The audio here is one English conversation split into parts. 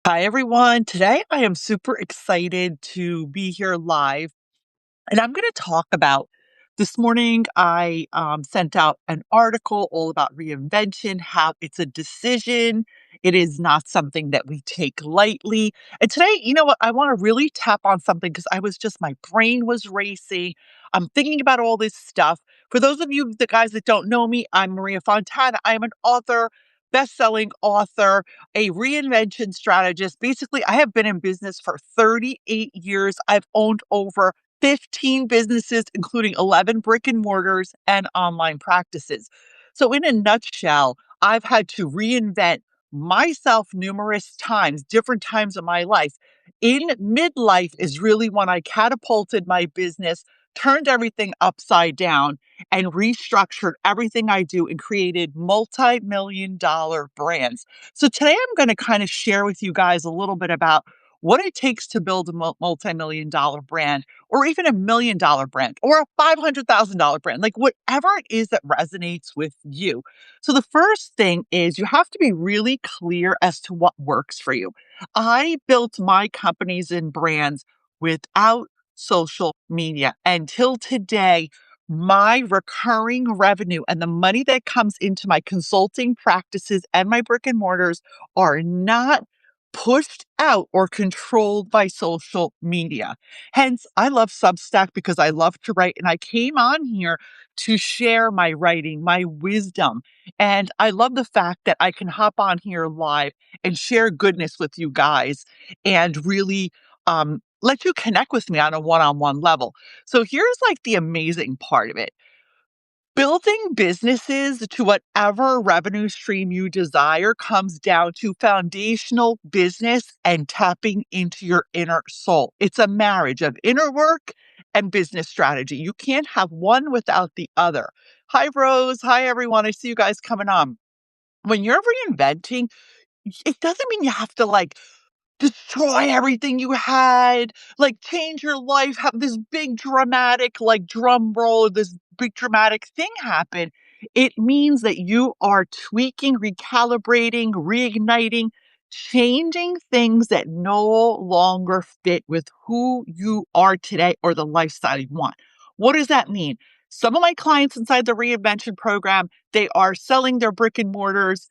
Hi, everyone. Today I am super excited to be here live. And I'm going to talk about this morning. I sent out an article all about reinvention, how it's a decision. It is not something that we take lightly. And today, you know what? I want to really tap on something because my brain was racing. I'm thinking about all this stuff. For those of you, the guys that don't know me, I'm Maria Fontana. I am an author, best-selling author, a reinvention strategist. Basically, I have been in business for 38 years. I've owned over 15 businesses, including 11 brick and mortars and online practices. So, in a nutshell, I've had to reinvent myself numerous times, different times of my life. In midlife is really when I catapulted my business, turned everything upside down, and restructured everything I do and created multi-million dollar brands. So, today I'm going to kind of share with you guys a little bit about what it takes to build a multi-million dollar brand or even $1 million brand or a $500,000 brand, like whatever it is that resonates with you. So the first thing is you have to be really clear as to what works for you. I built my companies and brands without social media until today. My recurring revenue and the money that comes into my consulting practices and my brick and mortars are not pushed out or controlled by social media. Hence, I love Substack because I love to write, and I came on here to share my writing, my wisdom. And I love the fact that I can hop on here live and share goodness with you guys and really let you connect with me on a one on one level. So here's like the amazing part of it. Building businesses to whatever revenue stream you desire comes down to foundational business and tapping into your inner soul. It's a marriage of inner work and business strategy. You can't have one without the other. Hi, Rose. Hi, everyone. I see you guys coming on. When you're reinventing, it doesn't mean you have to destroy everything you had, like change your life, have this big dramatic, like drum roll, this big dramatic thing happen. It means that you are tweaking, recalibrating, reigniting, changing things that no longer fit with who you are today or the lifestyle you want. What does that mean? Some of my clients inside the reinvention program, they are selling their brick and mortars,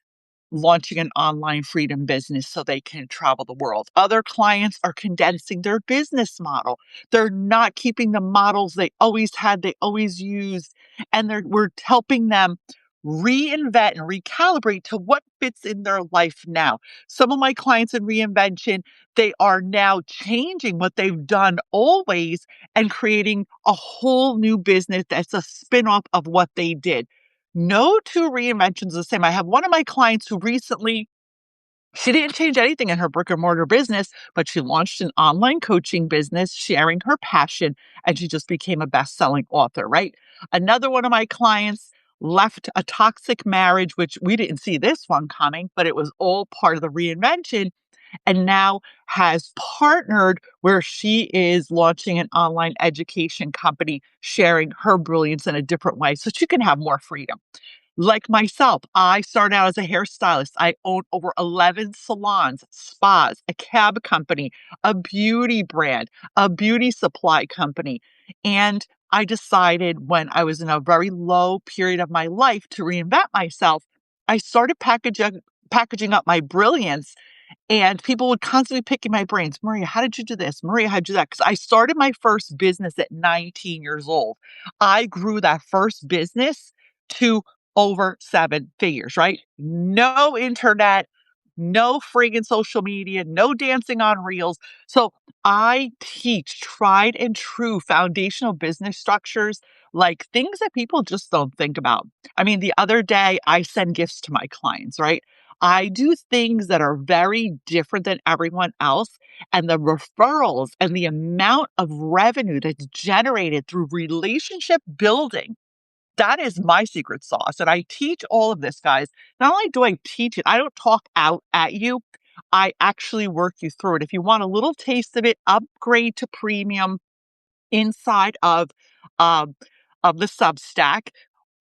launching an online freedom business so they can travel the world. Other clients are condensing their business model. They're not keeping the models they always had, they always used, and we're helping them reinvent and recalibrate to what fits in their life now. Some of my clients in reinvention, they are now changing what they've done always and creating a whole new business that's a spin-off of what they did. No two reinventions are the same. I have one of my clients who recently, she didn't change anything in her brick and mortar business, but she launched an online coaching business, sharing her passion, and she just became a best-selling author, right? Another one of my clients left a toxic marriage, which we didn't see this one coming, but it was all part of the reinvention, and now has partnered where she is launching an online education company, sharing her brilliance in a different way so she can have more freedom. Like myself, I started out as a hairstylist. I own over 11 salons, spas, a cab company, a beauty brand, a beauty supply company. And I decided when I was in a very low period of my life to reinvent myself, I started packaging up my brilliance, and people would constantly pick in my brains. Maria, how did you do this? Maria, how did you do that? Because I started my first business at 19 years old. I grew that first business to over seven figures, right? No internet, no friggin' social media, no dancing on reels. So I teach tried and true foundational business structures, like things that people just don't think about. I mean, the other day I send gifts to my clients, right? I do things that are very different than everyone else. And the referrals and the amount of revenue that's generated through relationship building, that is my secret sauce. And I teach all of this, guys. Not only do I teach it, I don't talk out at you. I actually work you through it. If you want a little taste of it, upgrade to premium inside um, of the Substack,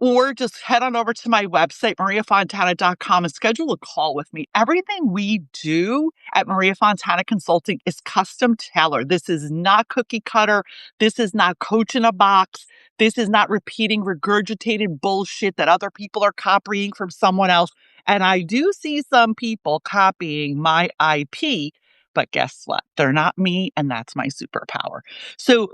or just head on over to my website, mariafontana.com, and schedule a call with me. Everything we do at Maria Fontana Consulting is custom tailored. This is not cookie cutter. This is not coach in a box. This is not repeating regurgitated bullshit that other people are copying from someone else. And I do see some people copying my IP, but guess what? They're not me, and that's my superpower. So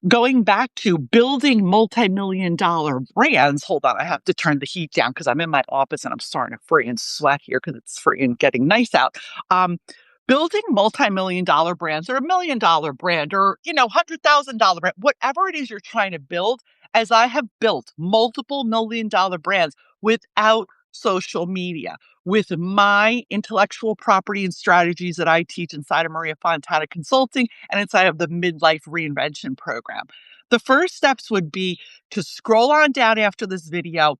going back to building multi-million dollar brands, hold on, I have to turn the heat down because I'm in my office and I'm starting to freaking sweat here because it's freaking getting nice out. Um, Building multi-million dollar brands or $1 million brand or, $100,000 brand, whatever it is you're trying to build, as I have built multiple $1 million brands without social media, with my intellectual property and strategies that I teach inside of Maria Fontana Consulting and inside of the Midlife Reinvention Program. The first steps would be to scroll on down after this video,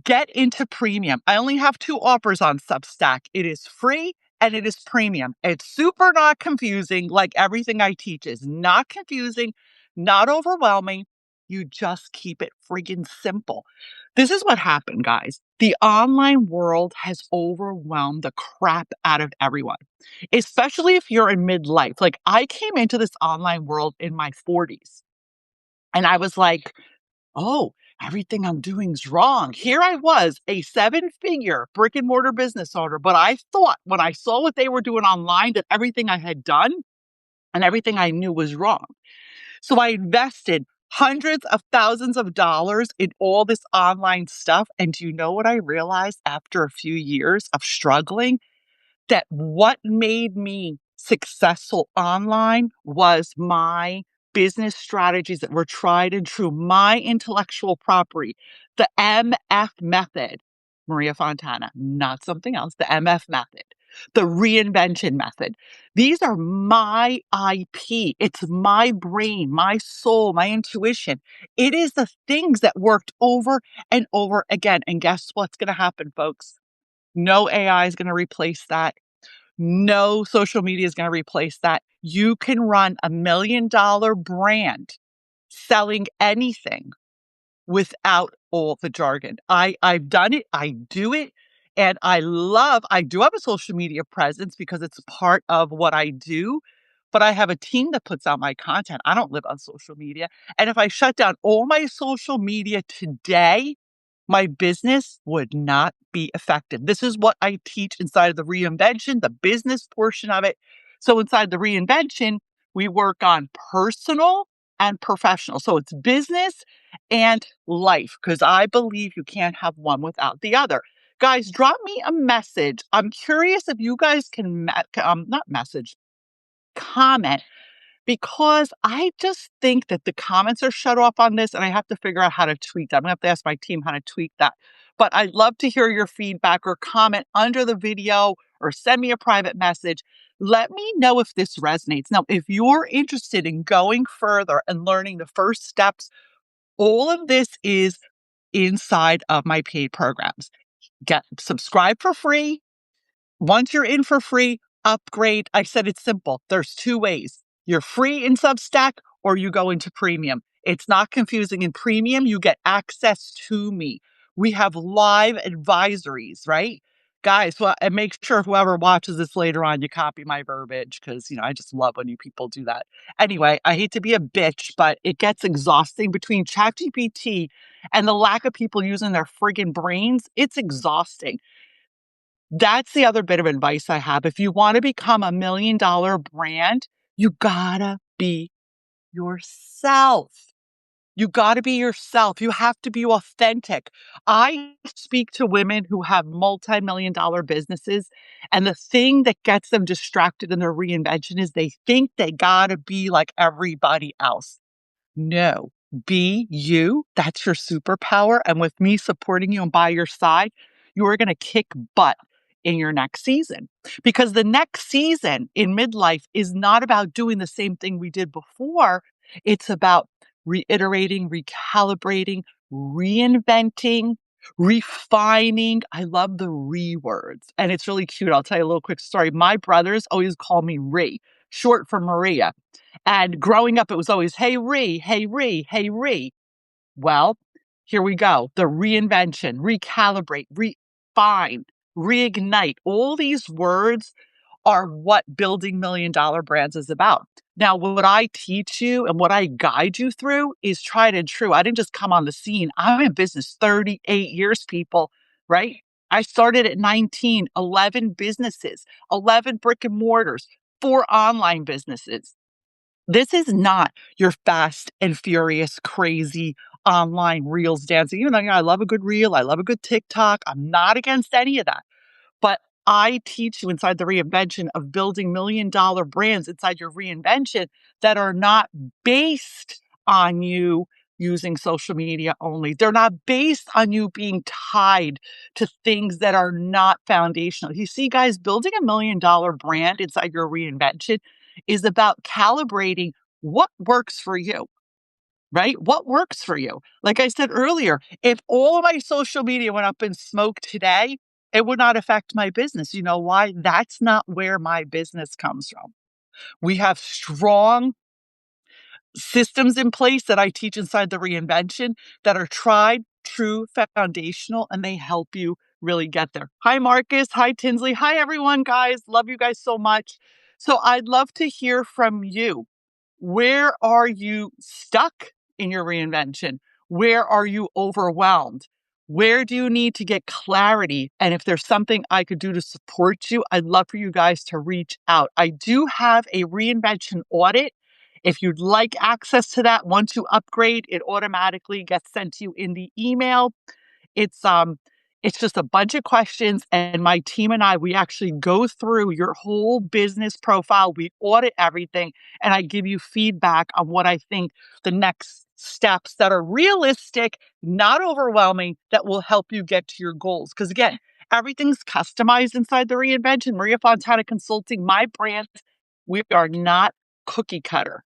get into premium. I only have 2 offers on Substack. It is free and it is premium. It's super not confusing, like everything I teach is not confusing, not overwhelming. You just keep it friggin' simple. This is what happened, guys. The online world has overwhelmed the crap out of everyone, especially if you're in midlife. Like, I came into this online world in my 40s and I was like, oh, everything I'm doing is wrong. Here I was, a 7-figure brick and mortar business owner, but I thought when I saw what they were doing online that everything I had done and everything I knew was wrong. So I invested hundreds of thousands of dollars in all this online stuff. And do you know what I realized after a few years of struggling? That what made me successful online was my business strategies that were tried and true, my intellectual property, the MF method, Maria Fontana, not something else, the MF method, the reinvention method. These are my IP. It's my brain, my soul, my intuition. It is the things that worked over and over again. And guess what's going to happen, folks? No AI is going to replace that. No social media is going to replace that. You can run $1 million brand selling anything without all the jargon. I've done it. I do it. And I do have a social media presence because it's part of what I do, but I have a team that puts out my content. I don't live on social media. And if I shut down all my social media today, my business would not be effective. This is what I teach inside of the reinvention, the business portion of it. So inside the reinvention, we work on personal and professional. So it's business and life, because I believe you can't have one without the other. Guys, drop me a message. I'm curious if you guys can, not message, comment, because I just think that the comments are shut off on this and I have to figure out how to tweak that. I'm gonna have to ask my team how to tweak that. But I'd love to hear your feedback or comment under the video or send me a private message. Let me know if this resonates. Now, if you're interested in going further and learning the first steps, all of this is inside of my paid programs. Get subscribe for free. Once you're in for free, upgrade. I said it's simple. There's 2 ways. You're free in Substack or you go into premium. It's not confusing. In premium, you get access to me. We have live advisories, right? Guys, well, and make sure whoever watches this later on, you copy my verbiage because, I just love when you people do that. Anyway, I hate to be a bitch, but it gets exhausting between ChatGPT and the lack of people using their friggin' brains. It's exhausting. That's the other bit of advice I have. If you want to become $1 million brand, you gotta be yourself. You gotta be yourself. You have to be authentic. I speak to women who have multi-million-dollar businesses, and the thing that gets them distracted in their reinvention is they think they gotta be like everybody else. No, be you. That's your superpower. And with me supporting you and by your side, you are going to kick butt in your next season, because the next season in midlife is not about doing the same thing we did before. It's about reiterating, recalibrating, reinventing, refining. I love the re words, and it's really cute. I'll tell you a little quick story. My brothers always call me Ree, short for Maria. And growing up, it was always, hey, Ree, hey, Ree, hey, Ree. Well, Here we go. The reinvention, recalibrate, refine, reignite. All these words are what building $1 million brands is about. Now, what I teach you and what I guide you through is tried and true. I didn't just come on the scene. I'm in business 38 years, people, right? I started at 19, 11 businesses, 11 brick and mortars, 4 online businesses. This is not your fast and furious, crazy online reels dancing. Even though I love a good reel, I love a good TikTok. I'm not against any of that. But I teach you inside the reinvention of building $1 million brands inside your reinvention that are not based on you using social media only. They're not based on you being tied to things that are not foundational. You see, guys, building $1 million brand inside your reinvention is about calibrating what works for you. Right? What works for you? Like I said earlier, if all of my social media went up in smoke today, it would not affect my business. You know why? That's not where my business comes from. We have strong systems in place that I teach inside the reinvention that are tried, true, foundational, and they help you really get there. Hi, Marcus. Hi, Tinsley. Hi, everyone, guys. Love you guys so much. So I'd love to hear from you. Where are you stuck in your reinvention? Where are you overwhelmed? Where do you need to get clarity? And if there's something I could do to support you, I'd love for you guys to reach out. I do have a reinvention audit. If you'd like access to that, once you upgrade, it automatically gets sent to you in the email. It's just a bunch of questions, and my team and I, we actually go through your whole business profile. We audit everything, and I give you feedback on what I think the next steps that are realistic, not overwhelming, that will help you get to your goals. Because again, everything's customized inside the reinvention. Maria Fontana Consulting, my brand, we are not cookie cutter.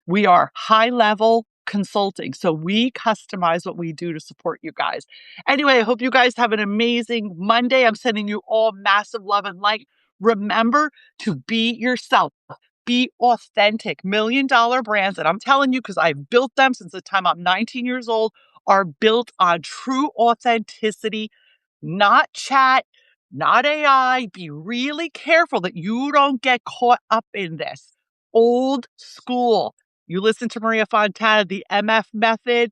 We are high level consulting. So we customize what we do to support you guys. Anyway, I hope you guys have an amazing Monday. I'm sending you all massive love and light. Remember to be yourself. Be authentic. $1 million brands, and I'm telling you, because I've built them since the time I'm 19 years old, are built on true authenticity, not chat, not AI. Be really careful that you don't get caught up in this. Old school. You listen to Maria Fontana, the MF method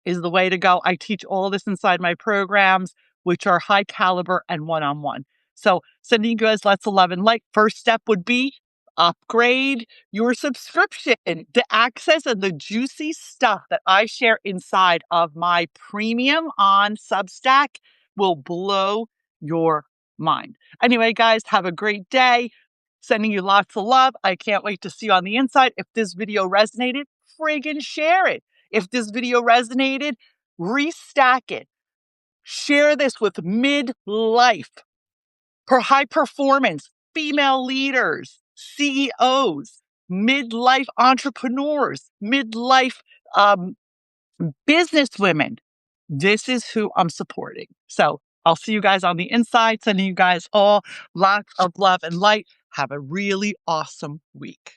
is the way to go. I teach all this inside my programs, which are high caliber and one-on-one. So sending you guys lots of love and light. First step would be upgrade your subscription. The access and the juicy stuff that I share inside of my premium on Substack will blow your mind. Anyway, guys, have a great day. Sending you lots of love. I can't wait to see you on the inside. If this video resonated, friggin' share it. If this video resonated, restack it. Share this with midlife, high performance, female leaders, CEOs, midlife entrepreneurs, midlife business women. This is who I'm supporting. So I'll see you guys on the inside, sending you guys all lots of love and light. Have a really awesome week.